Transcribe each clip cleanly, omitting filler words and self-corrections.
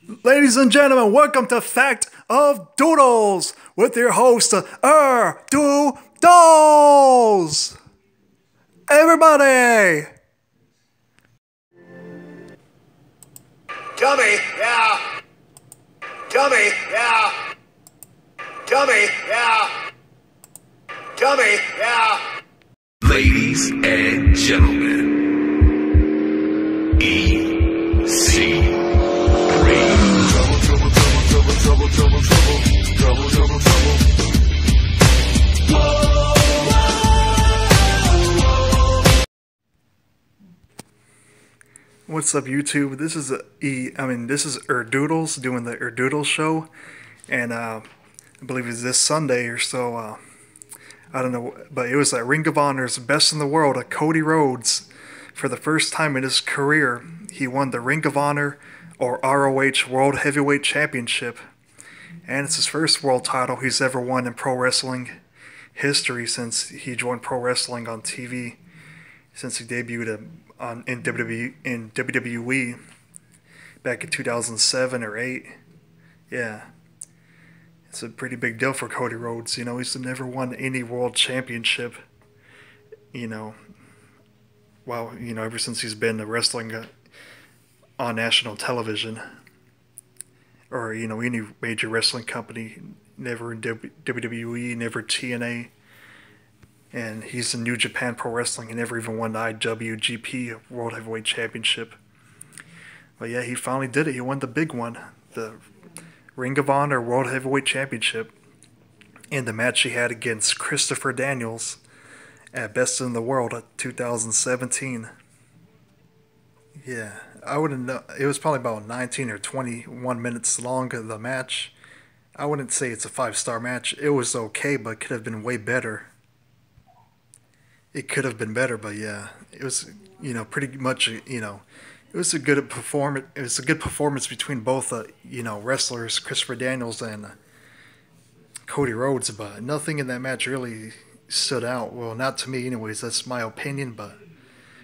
Ladies and gentlemen, welcome to Fact of Doodles with your host, Erdoodles. Everybody! Dummy, yeah. Dummy, yeah. Dummy, yeah. Dummy, yeah. Ladies and gentlemen, EC3. What's up, YouTube? This is Erdoodles doing the Erdoodles show, and I believe it's this Sunday or so. I don't know, but it was at Ring of Honor's Best in the World. Cody Rhodes, for the first time in his career, he won the Ring of Honor or ROH World Heavyweight Championship, and it's his first world title he's ever won in pro wrestling history since he joined pro wrestling on TV, since he debuted in WWE back in 2007 or 8. Yeah, it's a pretty big deal for Cody Rhodes. You know, he's never won any world championship. Ever since he's been wrestling on national television, or any major wrestling company. Never in WWE, never TNA. And he's in New Japan Pro Wrestling. He never even won the IWGP World Heavyweight Championship. But yeah, he finally did it. He won the big one, the Ring of Honor World Heavyweight Championship, in the match he had against Christopher Daniels at Best in the World at 2017. Yeah, I wouldn't know. It was probably about 19 or 21 minutes long of the match. I wouldn't say it's a 5-star match. It was okay, but it could have been way better. It could have been better, but yeah, it was, pretty much, it was a good performance. It was a good performance between both, wrestlers, Christopher Daniels and Cody Rhodes, but nothing in that match really stood out. Well, not to me anyways. That's my opinion, but,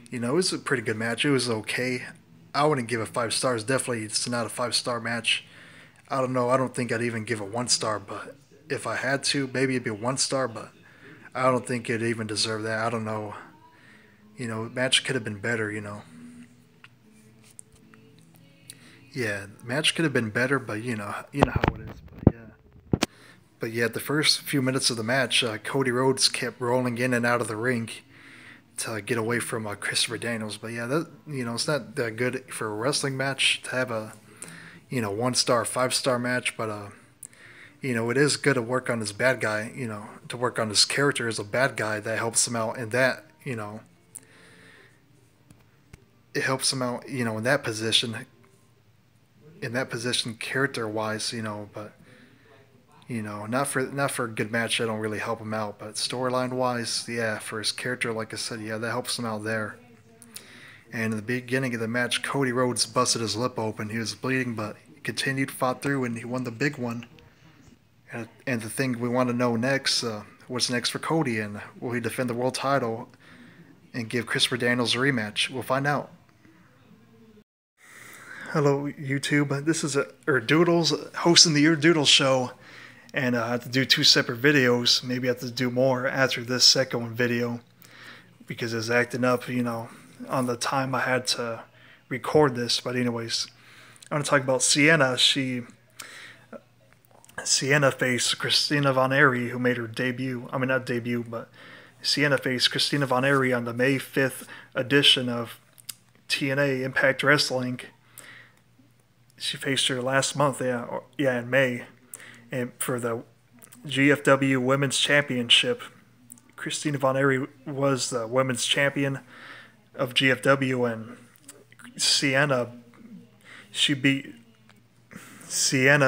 it was a pretty good match. It was okay. I wouldn't give it 5 stars. Definitely, it's not a 5-star match. I don't know. I don't think I'd even give it 1 star, but if I had to, maybe it'd be 1 star, but I don't think it even deserved that. I don't know. The match could have been better, Yeah, the match could have been better, but you know how it is. But yeah, the first few minutes of the match, Cody Rhodes kept rolling in and out of the ring to get away from Christopher Daniels. But yeah, that it's not that good for a wrestling match to have a 1-star, 5-star match, but it is good to work on his bad guy, to work on his character as a bad guy. That helps him out in that, it helps him out, in that position character-wise, but, not for a good match. That don't really help him out, but storyline-wise, yeah, for his character, like I said, yeah, that helps him out there. And in the beginning of the match, Cody Rhodes busted his lip open. He was bleeding, but he continued, fought through, and he won the big one. And the thing we want to know next, what's next for Cody, and will he defend the world title and give Christopher Daniels a rematch? We'll find out. Hello, YouTube. This is Erdoodles, hosting the Erdoodles show, and I have to do 2 separate videos. Maybe I have to do more after this second one video, because it's acting up, on the time I had to record this. But anyways, I want to talk about Sienna. Sienna faced Christina Von Eerie, who made her debut. I mean, not debut, but Sienna faced Christina Von Eerie on the May 5th edition of TNA Impact Wrestling. She faced her last month, in May, and for the GFW Women's Championship. Christina Von Eerie was the women's champion of GFW, and Sienna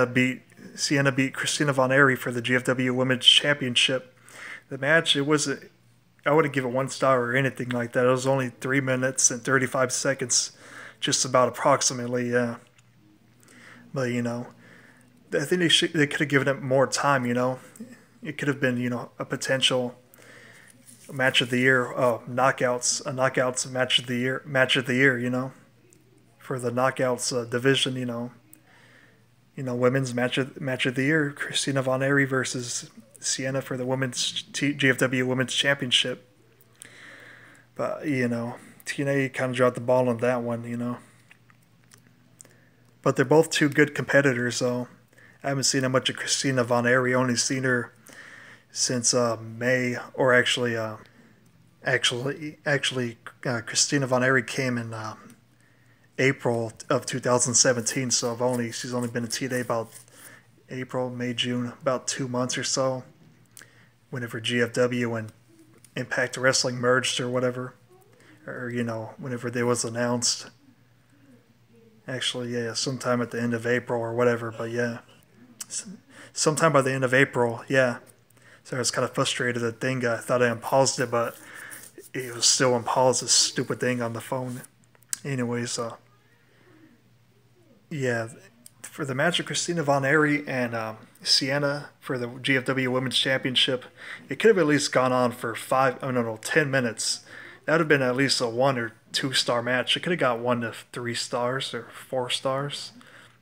beat Christina Von Eerie for the GFW Women's Championship. The match, I wouldn't give it 1 star or anything like that. It was only 3 minutes and 35 seconds, just about approximately, yeah. But, I think they could have given it more time, It could have been, a potential match of the year, knockouts match of the year, for the knockouts division, women's match of the year, Christina Von Eerie versus Sienna for the GFW Women's Championship. But, TNA kind of dropped the ball on that one. But they're both two good competitors, so I haven't seen that much of Christina Von Eerie. Only seen her since May, or actually, Christina Von Eerie came in April of 2017. So she's only been in TNA about April, May, June, about 2 months or so. Whenever GFW and Impact Wrestling merged or whatever, or whenever they was announced. Actually, yeah, sometime at the end of April or whatever. But yeah, sometime by the end of April, yeah. So I was kind of frustrated that thing. I thought I unpaused it, but it was still unpaused, this stupid thing on the phone. Anyways, yeah, for the match of Christina Von Eerie and Sienna for the GFW Women's Championship, it could have at least gone on for 10 minutes. That would have been at least a 1 or 2 star match. It could have got 1 to 3 stars or 4 stars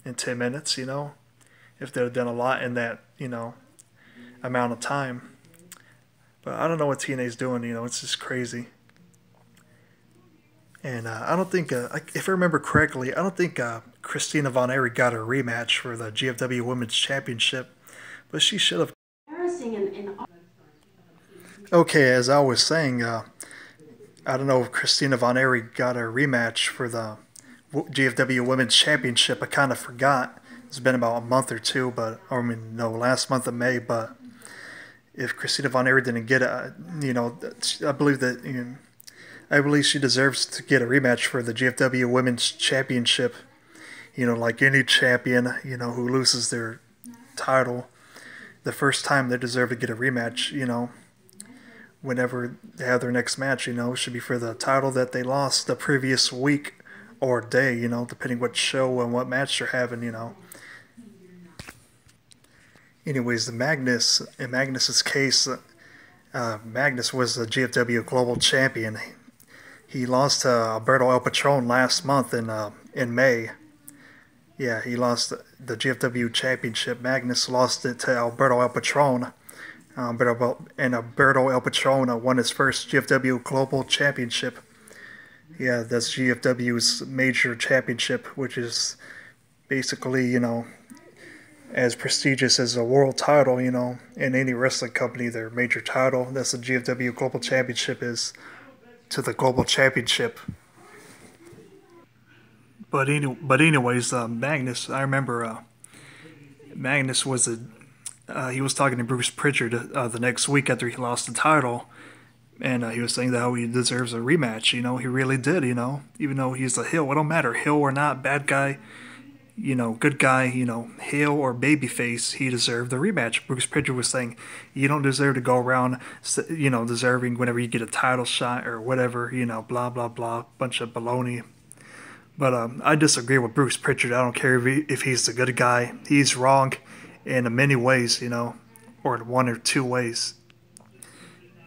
in 10 minutes, if they had done a lot in that, amount of time. But I don't know what TNA's doing, it's just crazy. And I don't think, if I remember correctly, I don't think Christina Von Eerie got a rematch for the GFW Women's Championship, but she should have. Okay, as I was saying, I don't know if Christina Von Eerie got a rematch for the GFW Women's Championship. I kind of forgot. It's been about a month or two, last month of May. But if Christina Von Eerie didn't get it, I believe she deserves to get a rematch for the GFW Women's Championship. Like any champion, who loses their title, the first time they deserve to get a rematch, whenever they have their next match, should be for the title that they lost the previous week or day, depending what show and what match they're having, Anyways, in Magnus's case, Magnus was the GFW Global Champion. He lost to Alberto El Patron last month in May. Yeah, he lost the GFW Championship. Magnus lost it to Alberto El Patron. Alberto El Patron won his first GFW Global Championship. Yeah, that's GFW's major championship, which is basically, as prestigious as a world title, in any wrestling company, their major title. That's the GFW Global Championship is to the Global Championship. But anyways, Magnus, I remember Magnus was he was talking to Bruce Pritchard the next week after he lost the title, and he was saying that he deserves a rematch. He really did. Even though he's a heel, it don't matter, heel or not, bad guy, good guy, heel or babyface, he deserved the rematch. Bruce Pritchard was saying, you don't deserve to go around, deserving whenever you get a title shot or whatever, blah, blah, blah, bunch of baloney. But I disagree with Bruce Pritchard. I don't care if he's the good guy. He's wrong in many ways, or in 1 or 2 ways.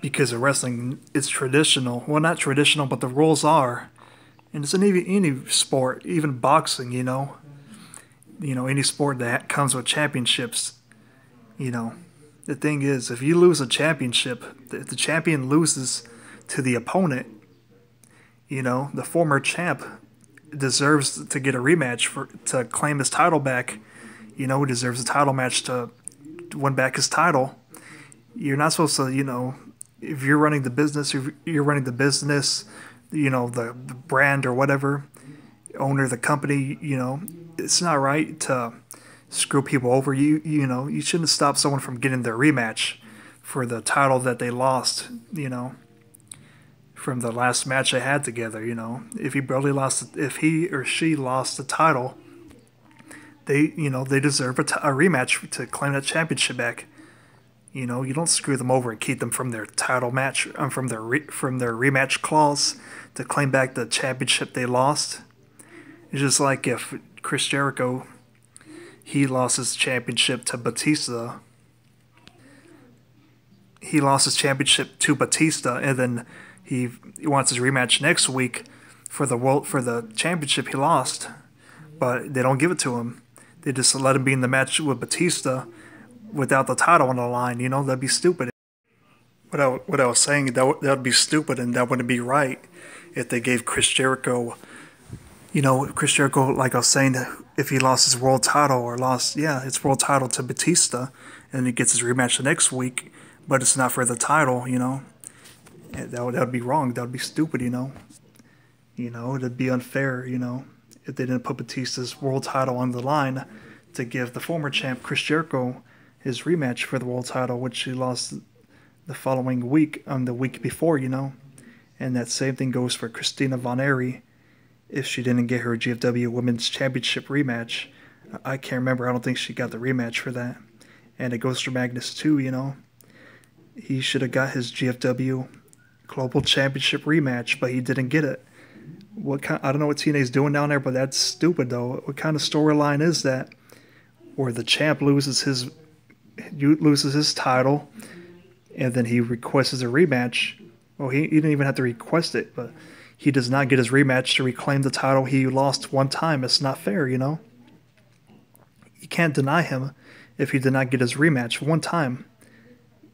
Because of wrestling, it's traditional. Well, not traditional, but the rules are. And it's in any sport, even boxing, any sport that comes with championships. The thing is, if you lose a championship, if the champion loses to the opponent, the former champ deserves to get a rematch to claim his title back. He deserves a title match to win back his title. You're not supposed to, if you're running the business, the brand or whatever, owner of the company, it's not right to screw people over. You shouldn't stop someone from getting their rematch for the title that they lost, from the last match they had together. If he or she lost the title, they deserve a rematch to claim that championship back. You don't screw them over and keep them from their title match, from their rematch clause to claim back the championship they lost. It's just like if Chris Jericho, he lost his championship to Batista. He lost his championship to Batista, and then he wants his rematch next week for the championship he lost, but they don't give it to him. They just let him be in the match with Batista without the title on the line. You know, that'd be stupid. What I was saying, that would be stupid, and that wouldn't be right if they gave Chris Jericho, you know, Chris Jericho, like I was saying, if he lost his world title or lost, his world title to Batista, and he gets his rematch the next week, but it's not for the title, you know, that would be wrong. That would be stupid, you know. You know, it'd be unfair, you know, if they didn't put Batista's world title on the line to give the former champ Chris Jericho his rematch for the world title, which he lost the following week, the week before, you know. And that same thing goes for Christina Von Eerie if she didn't get her GFW Women's Championship rematch. I can't remember. I don't think she got the rematch for that. And it goes for Magnus too, you know. He should have got his GFW Global Championship rematch, but he didn't get it. I don't know what TNA's doing down there, but that's stupid though. What kind of storyline is that where the champ loses his title and then he requests a rematch? Well, he didn't even have to request it, but he does not get his rematch to reclaim the title he lost one time. It's not fair, you know. You can't deny him if he did not get his rematch one time.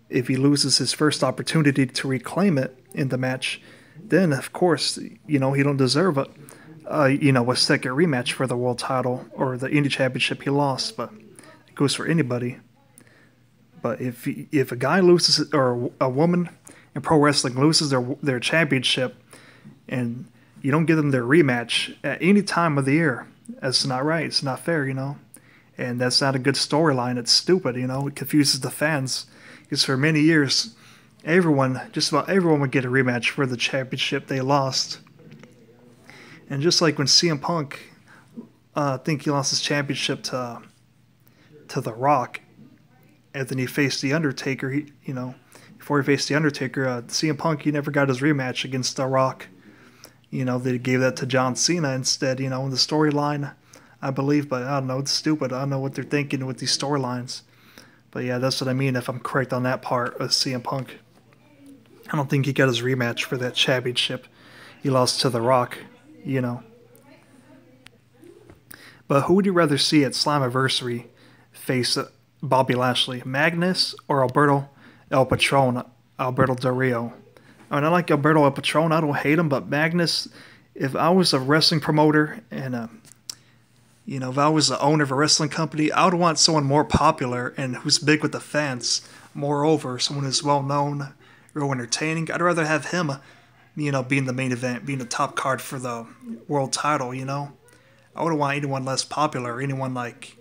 If he loses his first opportunity to reclaim it in the match, then of course, you know, he don't deserve a second rematch for the world title or the Indie Championship he lost. But it goes for anybody. But if a guy loses, or a woman in pro wrestling loses their championship, and you don't give them their rematch at any time of the year, that's not right. It's not fair, you know. And that's not a good storyline. It's stupid, you know. It confuses the fans. Because for many years, just about everyone would get a rematch for the championship they lost. And just like when CM Punk, I think he lost his championship to The Rock, and then he faced The Undertaker. Before he faced The Undertaker, CM Punk, he never got his rematch against The Rock. You know, they gave that to John Cena instead, you know, in the storyline, I believe. But I don't know, it's stupid. I don't know what they're thinking with these storylines. But yeah, that's what I mean if I'm correct on that part of CM Punk. I don't think he got his rematch for that championship. He lost to The Rock, you know. But who would you rather see at Slammiversary face Bobby Lashley? Magnus or Alberto El Patron, Alberto Del Rio? I mean, I like Alberto El Patron. I don't hate him, but Magnus, if I was a wrestling promoter and if I was the owner of a wrestling company, I would want someone more popular and who's big with the fans. Moreover, someone who's well known, real entertaining. I'd rather have him, you know, being the main event, being the top card for the world title, you know. I wouldn't want anyone less popular, anyone like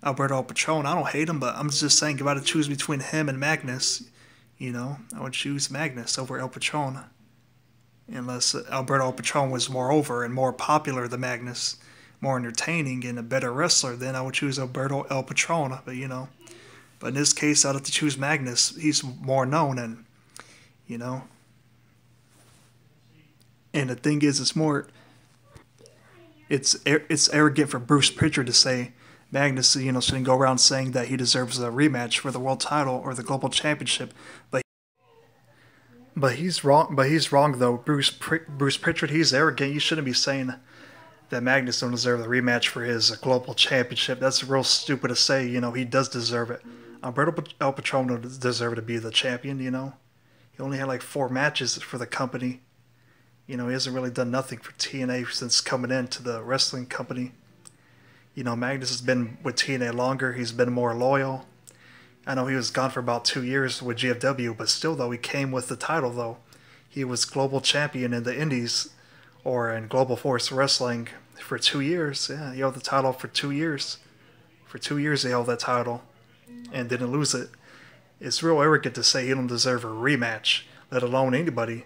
Alberto El Patron. I don't hate him, but I'm just saying if I had to choose between him and Magnus, you know, I would choose Magnus over El Patron. Unless Alberto El Patron was more over and more popular than Magnus, more entertaining and a better wrestler, then I would choose Alberto El Patron. But, you know, but in this case, I'd have to choose Magnus. He's more known, and, you know. And the thing is, it's arrogant for Bruce Pritchard to say Magnus, you know, shouldn't go around saying that he deserves a rematch for the world title or the global championship. But he's wrong. But he's wrong though. Bruce Pritchard, he's arrogant. You shouldn't be saying that Magnus don't deserve the rematch for his global championship. That's real stupid to say. You know, he does deserve it. Alberto El Patron don't deserve to be the champion. You know, he only had like 4 matches for the company. You know, he hasn't really done nothing for TNA since coming into the wrestling company. You know, Magnus has been with TNA longer. He's been more loyal. I know he was gone for about 2 years with GFW, but still, though, he came with the title, though. He was global champion in the Indies, or in Global Force Wrestling, for 2 years. Yeah, he held the title for 2 years. For 2 years, he held that title and didn't lose it. It's real arrogant to say he don't deserve a rematch, let alone anybody.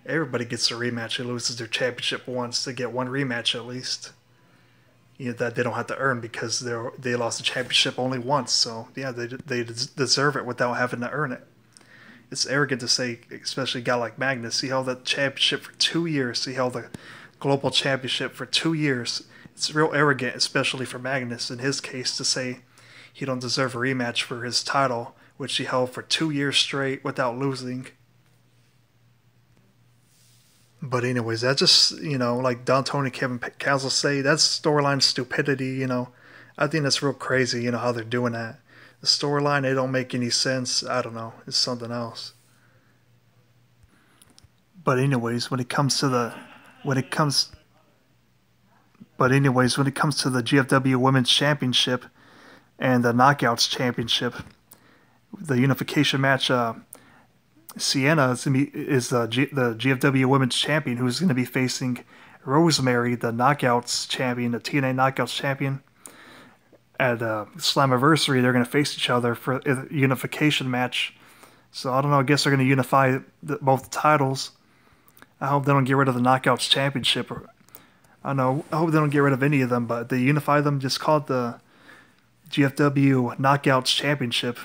Everybody gets a rematch who loses their championship once. They get one rematch at least. You know, that they don't have to earn because they lost the championship only once. So, yeah, they deserve it without having to earn it. It's arrogant to say, especially a guy like Magnus, he held that championship for 2 years. He held the global championship for 2 years. It's real arrogant, especially for Magnus, in his case, to say he don't deserve a rematch for his title, which he held for 2 years straight without losing. But anyways, that's just, you know, like Don Tony and Kevin Castle say, that's storyline stupidity, you know. I think that's real crazy, how they're doing that. The storyline, it don't make any sense. I don't know. It's something else. But anyways, when it comes to the GFW Women's Championship and the Knockouts Championship, the unification match, Sienna is the GFW Women's Champion, who's going to be facing Rosemary, the Knockouts Champion, the TNA Knockouts Champion. At Slammiversary, they're going to face each other for a unification match. So I don't know. I guess they're going to unify both titles. I hope they don't get rid of the Knockouts Championship. I hope they don't get rid of any of them, but they unify them. Just call it the GFW Knockouts Championship,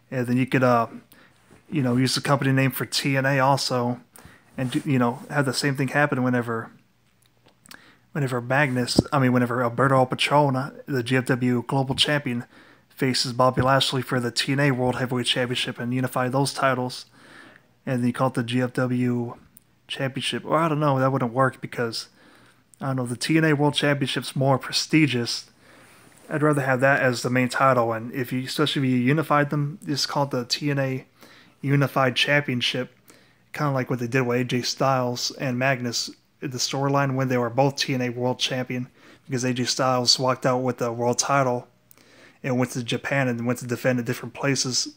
and then you could use the company name for TNA also, and have the same thing happen whenever Alberto Patron, the GFW Global Champion, faces Bobby Lasley for the TNA World Heavyweight Championship, and unify those titles, and then you call it the GFW Championship. Or I don't know, that wouldn't work because I don't know, the TNA World Championship's more prestigious. I'd rather have that as the main title, and especially if you unified them, just call it the TNA Unified Championship, kind of like what they did with AJ Styles and Magnus. The storyline when they were both TNA World Champion, because AJ Styles walked out with the world title and went to Japan and went to defend at different places.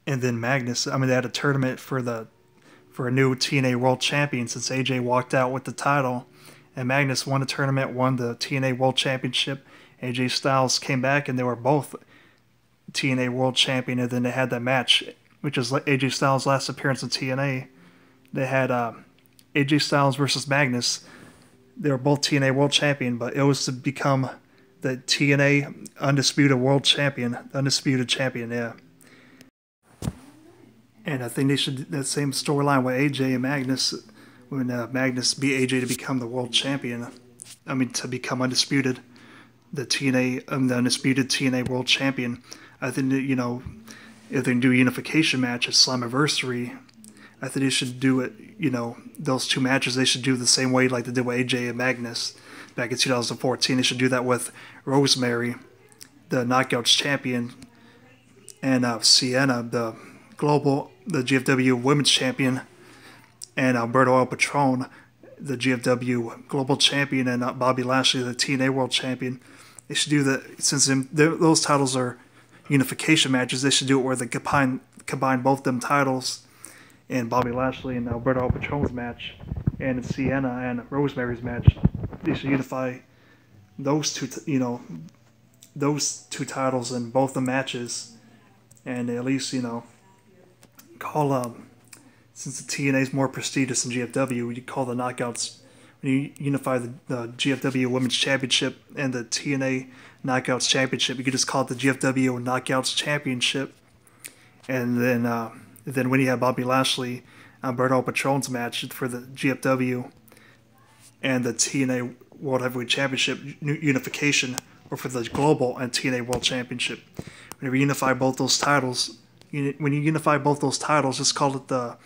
And then Magnus, they had a tournament for a new TNA World Champion since AJ walked out with the title. And Magnus won the tournament, won the TNA World Championship. AJ Styles came back and they were both TNA World Champion, and then they had that match, which is AJ Styles' last appearance in TNA. They had AJ Styles versus Magnus. They were both TNA World Champion, but it was to become the TNA Undisputed World Champion, Undisputed Champion, yeah. And I think they should do that same storyline with AJ and Magnus, when Magnus beat AJ to become the World Champion. To become Undisputed, the Undisputed TNA World Champion. I think that, if they can do a unification match at Slammiversary, I think they should do it, those two matches, they should do the same way like they did with AJ and Magnus back in 2014. They should do that with Rosemary, the Knockouts Champion, and Sienna, the GFW Women's Champion, and Alberto Patron, the GFW Global Champion, and Bobby Lashley, the TNA World Champion. They should do that, since those titles are unification matches, they should do it where they combine both them titles in Bobby Lashley and Alberto Patron's match, and in Sienna and Rosemary's match. They should unify those two titles in both the matches, and at least call since the TNA is more prestigious than GFW, you call the Knockouts, when you unify the GFW Women's Championship and the TNA Knockouts Championship, you could just call it the GFW Knockouts Championship. And then when you have Bobby Lashley, Alberto Patron's match for the GFW and the TNA World Heavyweight Championship unification, or for the Global and TNA World Championship, whenever you unify both those titles, just call it the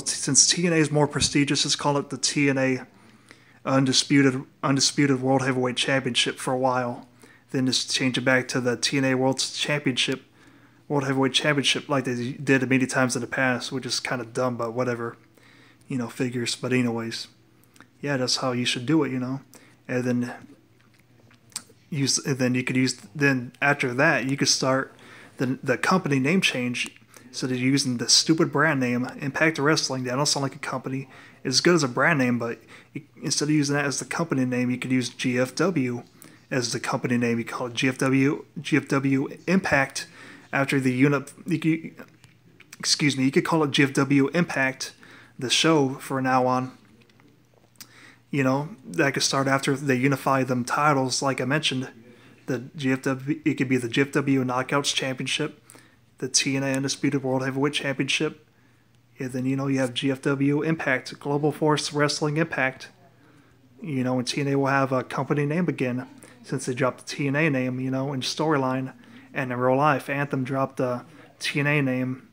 since TNA is more prestigious, just call it the TNA Undisputed World Heavyweight Championship for a while. Then just change it back to the TNA World Heavyweight Championship like they did many times in the past, which is kind of dumb, but whatever, figures. But anyways, yeah, that's how you should do it, And then after that you could start the company name change. So they're using the stupid brand name, Impact Wrestling. That don't sound like a company. It's as good as a brand name, but instead of using that as the company name, you could use GFW as the company name. You call it GFW Impact. After the unit, you could call it GFW Impact, the show for now on. That could start after they unify them titles, like I mentioned. It could be the GFW Knockouts Championship, the TNA Undisputed World Heavyweight Championship, and then you have GFW Impact, Global Force Wrestling Impact. And TNA will have a company name again, since they dropped the TNA name, in storyline. And in real life, Anthem dropped the TNA name,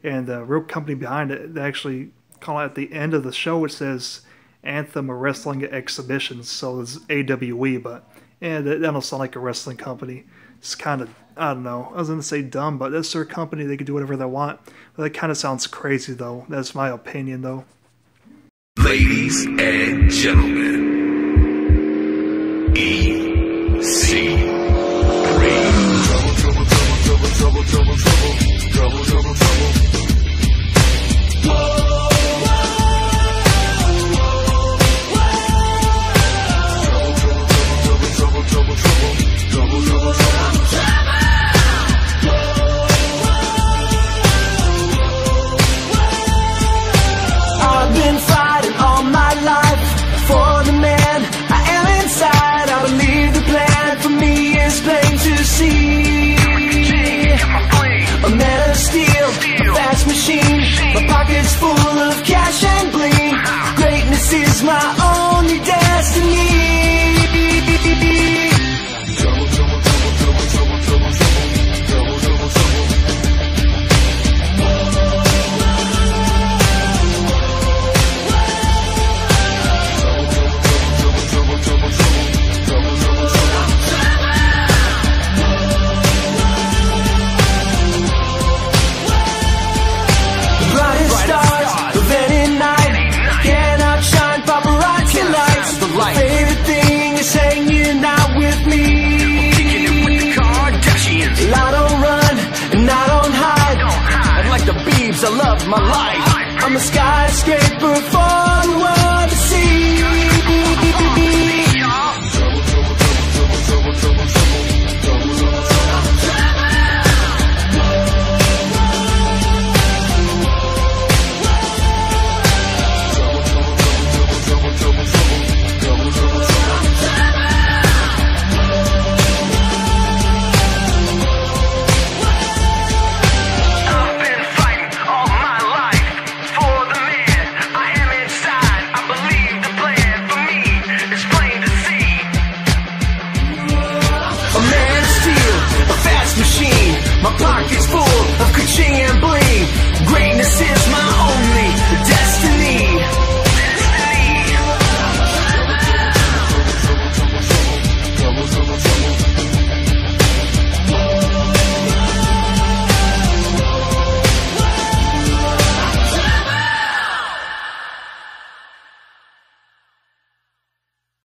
and the real company behind it, they actually call it at the end of the show, it says anthem or wrestling exhibitions, so it's AWE, but yeah, that don't sound like a wrestling company. It's kind of, I don't know, I was going to say dumb, but that's their company, they can do whatever they want. But that kind of sounds crazy, though. That's my opinion, though. Ladies and gentlemen, EC3. Trouble, trouble, trouble, trouble, trouble, trouble, trouble. Whoa. I've been fighting all my life for the man I am inside. I believe the plan for me is plain to see. A man of steel, a fast machine, my pockets full of cash and bling. Greatness is my only destiny. Trouble, trouble, trouble, trouble, trouble, trouble, trouble, trouble, trouble, trouble. My favorite thing is hanging out with me. Kicking it with the Kardashians. I don't run and I don't hide. I'm like the Beebs, I love my life. I'm a skyscraper for